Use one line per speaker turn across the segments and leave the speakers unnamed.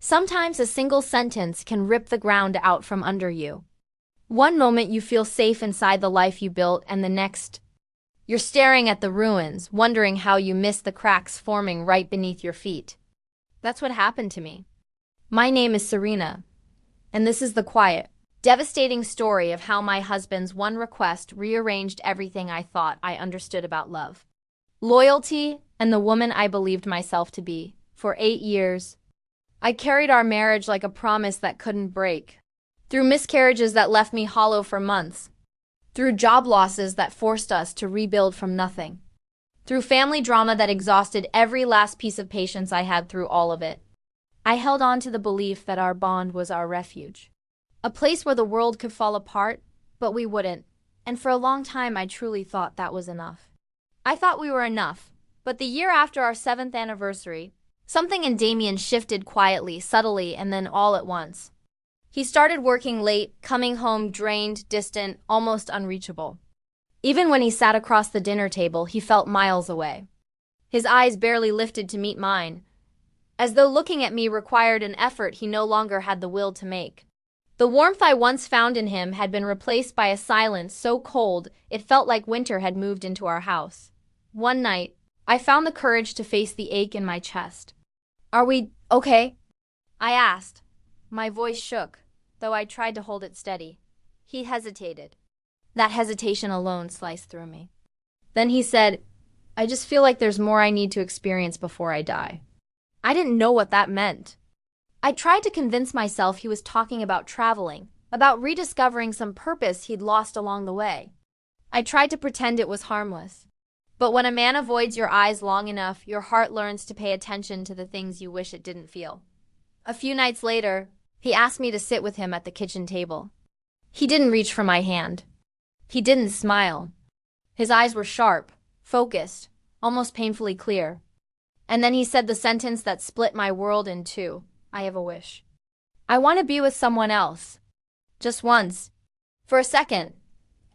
Sometimes a single sentence can rip the ground out from under you. One moment you feel safe inside the life you built, and the next, you're staring at the ruins, wondering how you missed the cracks forming right beneath your feet. That's what happened to me. My name is Serena, and this is the quiet, devastating story of how my husband's one request rearranged everything I thought I understood about love, loyalty, and the woman I believed myself to be. For 8 years, I carried our marriage like a promise that couldn't break. Through miscarriages that left me hollow for months. Through job losses that forced us to rebuild from nothing. Through family drama that exhausted every last piece of patience I had through all of it. I held on to the belief that our bond was our refuge. A place where the world could fall apart, but we wouldn't. And for a long time I truly thought that was enough. I thought we were enough. But the year after our 7th anniversary, something in Damien shifted quietly, subtly, and then all at once. He started working late, coming home drained, distant, almost unreachable. Even when he sat across the dinner table, he felt miles away. His eyes barely lifted to meet mine, as though looking at me required an effort he no longer had the will to make. The warmth I once found in him had been replaced by a silence so cold it felt like winter had moved into our house. One night, I found the courage to face the ache in my chest. "Are we okay?" I asked. My voice shook, though I tried to hold it steady. He hesitated. That hesitation alone sliced through me. Then he said, "I just feel like there's more I need to experience before I die." I didn't know what that meant. I tried to convince myself he was talking about traveling, about rediscovering some purpose he'd lost along the way. I tried to pretend it was harmless. But when a man avoids your eyes long enough, your heart learns to pay attention to the things you wish it didn't feel. A few nights later, he asked me to sit with him at the kitchen table. He didn't reach for my hand. He didn't smile. His eyes were sharp, focused, almost painfully clear. And then he said the sentence that split my world in two. "I have a wish. I want to be with someone else. Just once." For a second,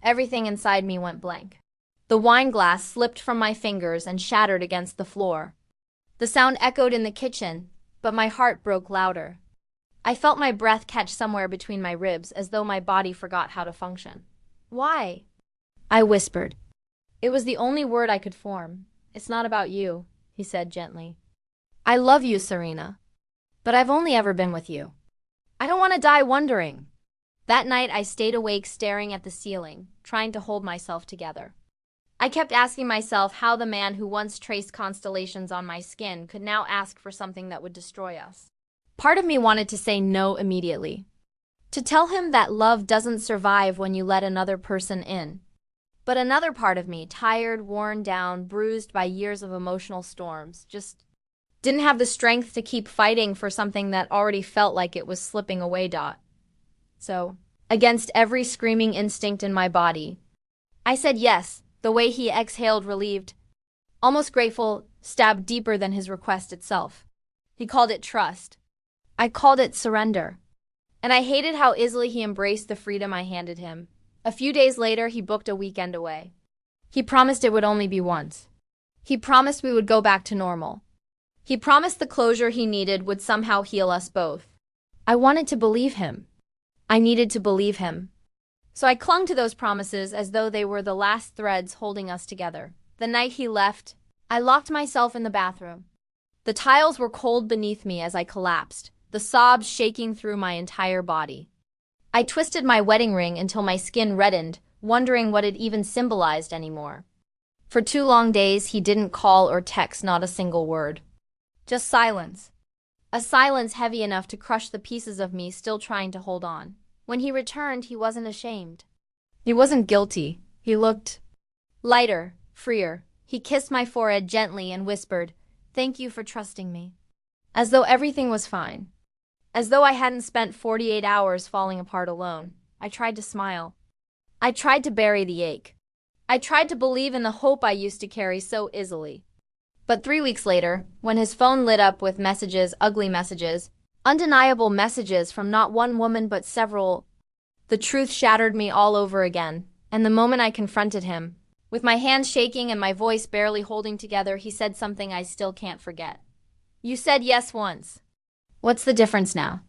everything inside me went blank. The wine glass slipped from my fingers and shattered against the floor. The sound echoed in the kitchen, but my heart broke louder. I felt my breath catch somewhere between my ribs, as though my body forgot how to function. "Why?" I whispered. It was the only word I could form. "It's not about you," he said gently. "I love you, Serena. But I've only ever been with you. I don't want to die wondering." That night I stayed awake staring at the ceiling, trying to hold myself together. I kept asking myself how the man who once traced constellations on my skin could now ask for something that would destroy us. Part of me wanted to say no immediately. To tell him that love doesn't survive when you let another person in. But another part of me, tired, worn down, bruised by years of emotional storms, just didn't have the strength to keep fighting for something that already felt like it was slipping away. So, against every screaming instinct in my body, I said yes. The way he exhaled, relieved, almost grateful, stabbed deeper than his request itself. He called it trust. I called it surrender. And I hated how easily he embraced the freedom I handed him. A few days later, he booked a weekend away. He promised it would only be once. He promised we would go back to normal. He promised the closure he needed would somehow heal us both. I wanted to believe him. I needed to believe him. So I clung to those promises as though they were the last threads holding us together. The night he left, I locked myself in the bathroom. The tiles were cold beneath me as I collapsed, the sobs shaking through my entire body. I twisted my wedding ring until my skin reddened, wondering what it even symbolized anymore. For 2 long days, he didn't call or text, not a single word. Just silence. A silence heavy enough to crush the pieces of me still trying to hold on. When he returned, he wasn't ashamed. He wasn't guilty. He looked lighter, freer. He kissed my forehead gently and whispered, "Thank you for trusting me." As though everything was fine. As though I hadn't spent 48 hours falling apart alone. I tried to smile. I tried to bury the ache. I tried to believe in the hope I used to carry so easily. But 3 weeks later, when his phone lit up with messages, ugly messages, undeniable messages from not one woman but several, the truth shattered me all over again. And the moment I confronted him, with my hands shaking and my voice barely holding together, he said something I still can't forget. "You said yes once. What's the difference now?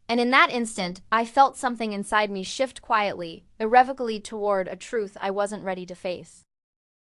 And in that instant, I felt something inside me shift quietly, irrevocably toward a truth I wasn't ready to face.